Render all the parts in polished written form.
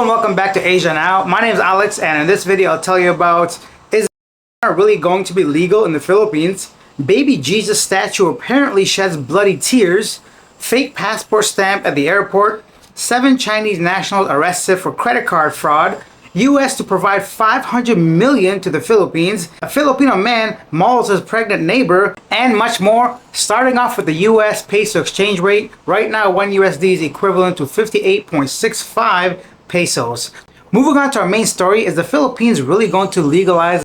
Hello and welcome back to Asia Now. My name is Alex, and in this video I'll tell you about, is it really going to be legal in the Philippines? Baby Jesus statue apparently sheds bloody tears. Fake passport stamp at the airport. 7 Chinese nationals arrested for credit card fraud. U.S. to provide $500 million to the Philippines. A Filipino man mauls his pregnant neighbor, and much more. Starting off with the U.S. peso exchange rate. Right now, 1 USD is equivalent to 58.65 pesos. Moving on to our main story, is the Philippines really going to legalize?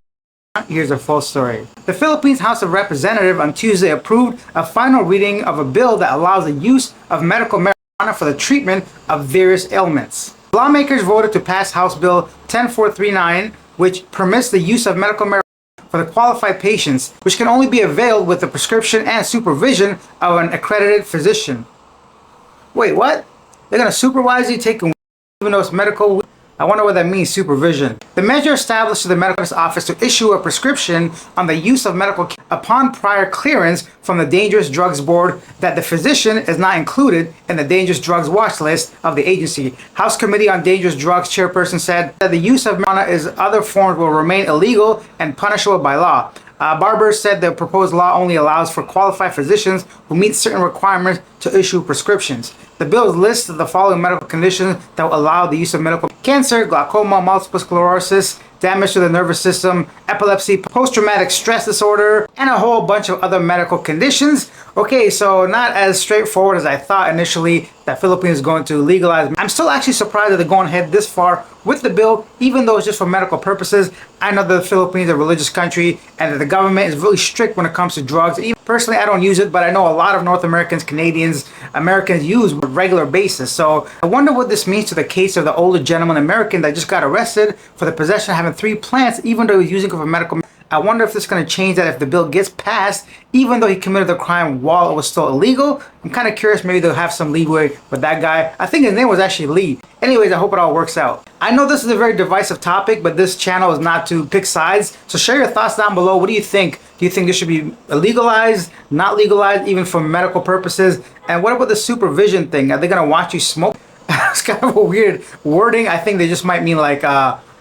Here's a full story. The Philippines House of Representatives on Tuesday approved a final reading of a bill that allows the use of medical marijuana for the treatment of various ailments. Lawmakers voted to pass House Bill 10439, which permits the use of medical marijuana for the qualified patients, which can only be availed with the prescription and supervision of an accredited physician. Wait, what? They're gonna supervise you taking even though it's medical? I wonder what that means, supervision. The measure establishes the medical office to issue a prescription on the use of medical upon prior clearance from the Dangerous Drugs Board that the physician is not included in the dangerous drugs watch list of the agency. House Committee on Dangerous Drugs chairperson said that the use of marijuana as other forms will remain illegal and punishable by law. Barber said the proposed law only allows for qualified physicians who meet certain requirements to issue prescriptions. The bill lists the following medical conditions that will allow the use of medical: cancer, glaucoma, multiple sclerosis, damage to the nervous system, epilepsy, post-traumatic stress disorder, and a whole bunch of other medical conditions. Okay, so not as straightforward as I thought initially that Philippines is going to legalize. I'm still actually surprised that they're going ahead this far with the bill, even though it's just for medical purposes. I know that the Philippines is a religious country and that the government is really strict when it comes to drugs. Even personally, I don't use it, but I know a lot of North Americans, Canadians, Americans use on a regular basis. So I wonder what this means to the case of the older gentleman American that just got arrested for the possession of having 3 plants, even though he was using it for medical. I wonder if this is going to change that if the bill gets passed, even though he committed the crime while it was still illegal. I'm kind of curious, maybe they'll have some leeway with that guy. I think his name was actually Lee. Anyways, I hope it all works out. I know this is a very divisive topic, but this channel is not to pick sides. So share your thoughts down below. What do you think? Do you think this should be legalized, not legalized, even for medical purposes? And what about the supervision thing? Are they going to watch you smoke? It's kind of a weird wording. I think they just might mean like,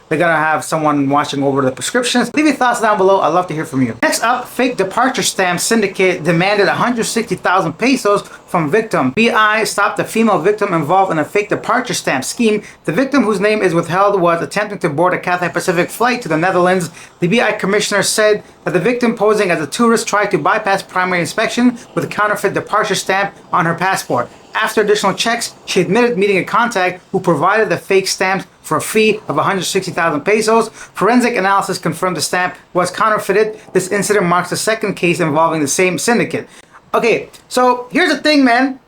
they're gonna have someone watching over the prescriptions. Leave your thoughts down below. I'd love to hear from you. Next up, fake departure stamp syndicate demanded 160,000 pesos from victim. BI stopped a female victim involved in a fake departure stamp scheme. The victim, whose name is withheld, was attempting to board a Cathay Pacific flight to the Netherlands. The BI commissioner said that the victim, posing as a tourist, tried to bypass primary inspection with a counterfeit departure stamp on her passport. After additional checks, she admitted meeting a contact who provided the fake stamps for a fee of 160,000 pesos. Forensic analysis confirmed the stamp was counterfeited. This incident marks the second case involving the same syndicate. Okay, so here's the thing, man.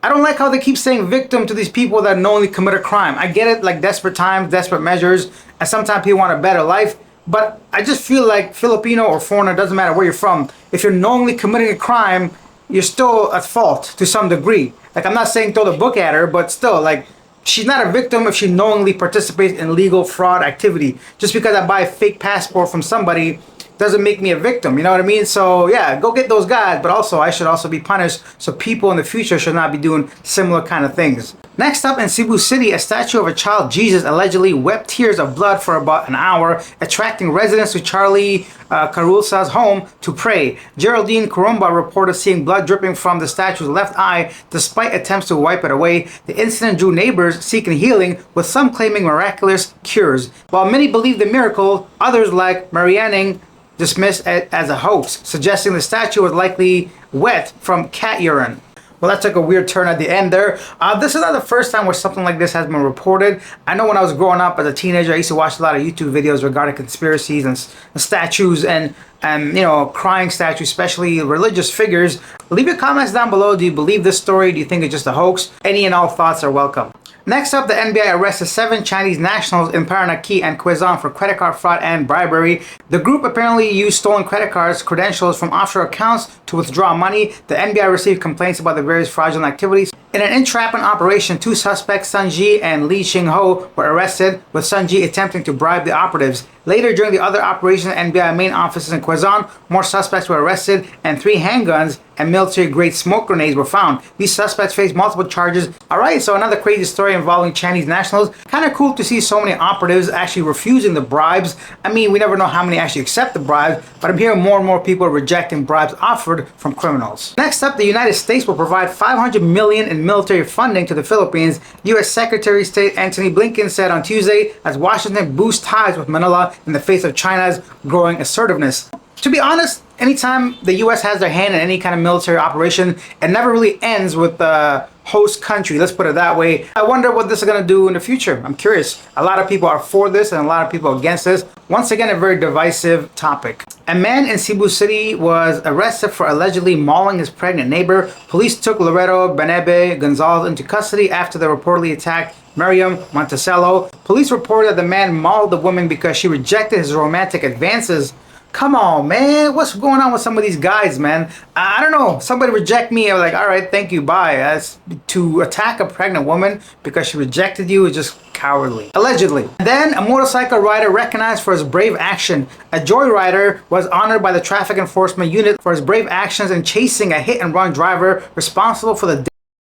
I don't like how they keep saying victim to these people that knowingly commit a crime. I get it, like desperate times, desperate measures, and sometimes people want a better life. But I just feel like Filipino or foreigner, doesn't matter where you're from, if you're knowingly committing a crime, you're still at fault to some degree. Like, I'm not saying throw the book at her, but still, like, she's not a victim if she knowingly participates in legal fraud activity. Just because I buy a fake passport from somebody doesn't make me a victim, you know what I mean? So yeah, go get those guys, but also I should also be punished, so people in the future should not be doing similar kind of things. Next up, in Cebu City, a statue of a child Jesus allegedly wept tears of blood for about an hour, attracting residents to Charlie Carusa's home to pray. Geraldine Corumba reported seeing blood dripping from the statue's left eye despite attempts to wipe it away. The incident drew neighbors seeking healing, with some claiming miraculous cures. While many believe the miracle, others, like Marianning, dismissed it as a hoax, suggesting the statue was likely wet from cat urine. Well, that took a weird turn at the end there. This is not the first time where something like this has been reported. I know when I was growing up as a teenager, I used to watch a lot of YouTube videos regarding conspiracies and statues and you know, crying statues, especially religious figures. Leave your comments down below. Do you believe this story? Do you think it's just a hoax? Any and all thoughts are welcome. Next up, the NBA arrested 7 Chinese nationals in Parañaque and Quezon for credit card fraud and bribery. The group apparently used stolen credit cards credentials from offshore accounts to withdraw money. The NBA received complaints about the various fraudulent activities. In an entrapment operation, 2 suspects, Sun Ji and Li Xingho, were arrested, with Sun Ji attempting to bribe the operatives. Later, during the other operation at NBI main offices in Quezon, more suspects were arrested and 3 handguns and military-grade smoke grenades were found. These suspects faced multiple charges. Alright, so another crazy story involving Chinese nationals. Kind of cool to see so many operatives actually refusing the bribes. I mean, we never know how many actually accept the bribes, but I'm hearing more and more people rejecting bribes offered from criminals. Next up, the United States will provide $500 million in military funding to the Philippines. U.S. Secretary of State Antony Blinken said on Tuesday as Washington boosts ties with Manila in the face of China's growing assertiveness. To be honest, anytime the U.S. has their hand in any kind of military operation, it never really ends with the host country, let's put it that way. I wonder what this is going to do in the future. I'm curious. A lot of people are for this and a lot of people against this. Once again, a very divisive topic. A man in Cebu City was arrested for allegedly mauling his pregnant neighbor. Police took Loreto Benebe Gonzalez into custody after they reportedly attacked Miriam Monticello. Police reported that the man mauled the woman because she rejected his romantic advances. Come on, man. What's going on with some of these guys, man? I don't know. Somebody reject me. I'm like, all right, thank you, bye. As to attack a pregnant woman because she rejected you is just cowardly. Allegedly. Then, a motorcycle rider recognized for his brave action. A joyrider was honored by the traffic enforcement unit for his brave actions in chasing a hit-and-run driver responsible for the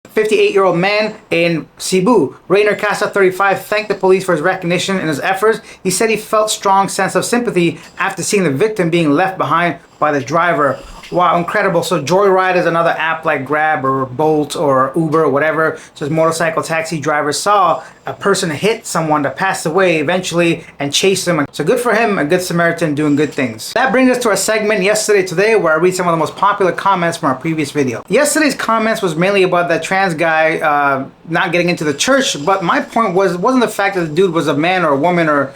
58-year-old man in Cebu. Rainer Casa, 35, thanked the police for his recognition and his efforts. He said he felt strong sense of sympathy after seeing the victim being left behind by the driver. Wow, incredible. So Joyride is another app like Grab or Bolt or Uber or whatever. So this motorcycle taxi driver saw a person hit someone that passed away eventually and chased him. So good for him, a good Samaritan doing good things. That brings us to our segment Yesterday Today, where I read some of the most popular comments from our previous video. Yesterday's comments was mainly about that trans guy not getting into the church, but my point wasn't the fact that the dude was a man or a woman or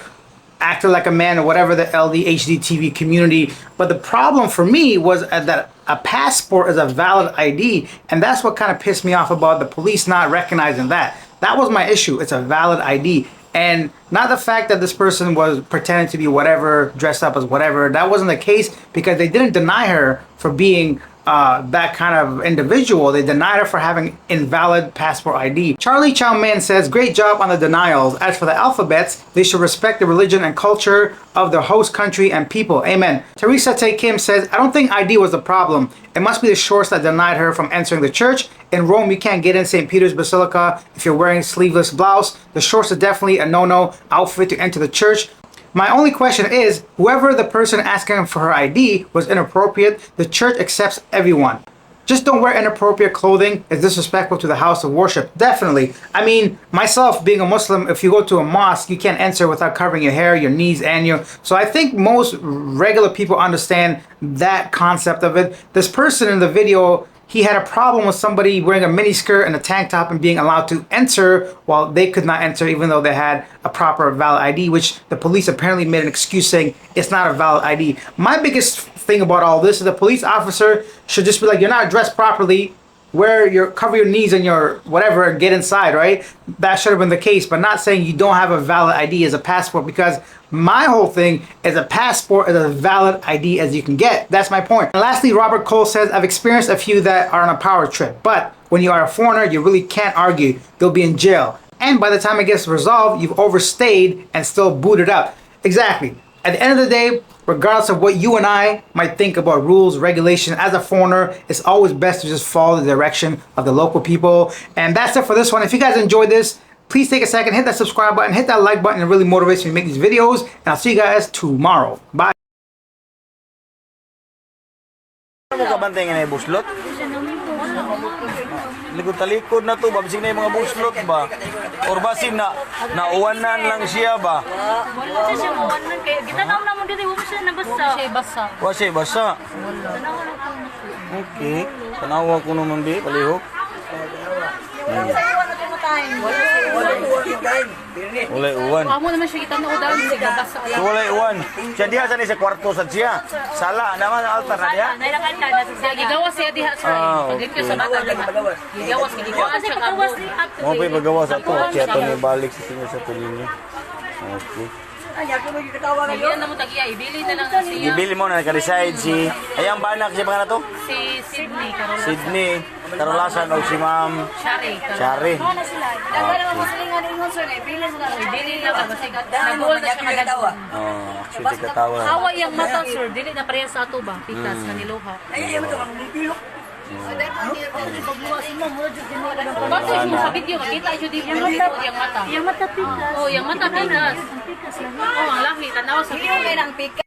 acted like a man or whatever, the LDHD TV community. But the problem for me was that a passport is a valid ID, and that's what kind of pissed me off about the police not recognizing that. That was my issue. It's a valid ID. And not the fact that this person was pretending to be whatever, dressed up as whatever. That wasn't the case because they didn't deny her for being that kind of individual. They denied her for having invalid passport ID. Charlie Chow Min says, great job on the denials. As for the alphabets, they should respect the religion and culture of the host country and people. Amen. Teresa Tay Kim says, I don't think ID was the problem. It must be the shorts that denied her from entering the church. In Rome, you can't get in St. Peter's Basilica if you're wearing sleeveless blouse. The shorts are definitely a no-no outfit to enter the church. My only question is, whoever the person asking for her ID was inappropriate, the church accepts everyone. Just don't wear inappropriate clothing. It's disrespectful to the house of worship. Definitely. I mean, myself being a Muslim, if you go to a mosque, you can't enter without covering your hair, your knees, and your... So I think most regular people understand that concept of it. This person in the video, he had a problem with somebody wearing a miniskirt and a tank top and being allowed to enter while they could not enter even though they had a proper valid ID, which the police apparently made an excuse saying it's not a valid ID. My biggest thing about all this is the police officer should just be like, you're not dressed properly, cover your knees and your whatever and get inside, right? That should have been the case, but not saying you don't have a valid ID as a passport, because my whole thing is a passport is a valid ID as you can get. That's my point. And lastly, Robert Cole says, I've experienced a few that are on a power trip, but when you are a foreigner, you really can't argue. You'll be in jail. And by the time it gets resolved, you've overstayed and still booted up. Exactly. At the end of the day, regardless of what you and I might think about rules, regulations, as a foreigner, it's always best to just follow the direction of the local people. And that's it for this one. If you guys enjoyed this, please take a second, hit that subscribe button, hit that like button. It really motivates me to make these videos. And I'll see you guys tomorrow. Bye. Likod-talikod na to, babsing na yung mga buslot ba? Or basin na nauwanan lang siya ba? Wala siya mauwanan kaya gitanaw naman dito, wala siya nabasa. Wala siya basa. Okay, tanawa ko naman di, palihok. Wala uwan. Amo naman siya kita na udan siya basa. So wala uwan. Siya diha sa ni sa kwarto sa siya. Sala naman altar na diha. Nailangan ka na siya gigawas siya diha sa. Paglit sa bata gigawas siya gawas ni up to. Mo pa pagawas ato, kaya to ni balik sa sinyo sa tulinyo. Okay. Hindi na mo tagiya, ibili na lang na siya. Ibili mo na naka-reside si... Ayang banak siya pa na to? Si Sydney, Carol. Sydney, Karolasan o si Ma'am Shari. Shari. Ibili lang ba kasi naguol na siya kadagdag. Oh, actually katawa. Hawa yung mata, sir. Dili na pareha sa ato ba? Pitas na niluha. Bato mo sa video, makita siya dito yung mata. Yung mata pikas. Oh, yung mata pitas. Oh, ang lahi. Tanawa sa video.